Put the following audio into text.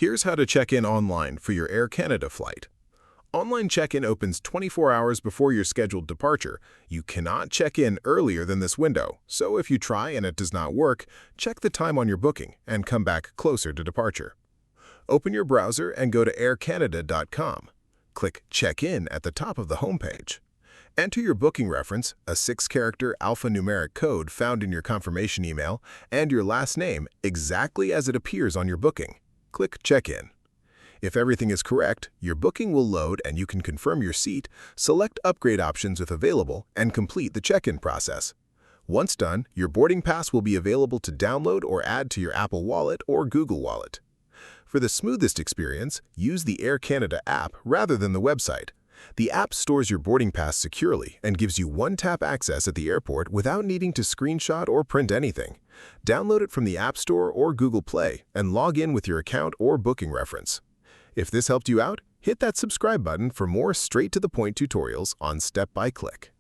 Here's how to check in online for your Air Canada flight. Online check-in opens 24 hours before your scheduled departure. You cannot check in earlier than this window, so if you try and it does not work, check the time on your booking and come back closer to departure. Open your browser and go to aircanada.com. Click Check In at the top of the homepage. Enter your booking reference, a 6-character alphanumeric code found in your confirmation email, and your last name exactly as it appears on your booking. Click Check In. If everything is correct, your booking will load and you can confirm your seat, select upgrade options if available, and complete the check-in process. Once done, your boarding pass will be available to download or add to your Apple Wallet or Google Wallet. For the smoothest experience, use the Air Canada app rather than the website. The app stores your boarding pass securely and gives you one-tap access at the airport without needing to screenshot or print anything. Download it from the App Store or Google Play and log in with your account or booking reference. If this helped you out, hit that subscribe button for more straight-to-the-point tutorials on Step by Click.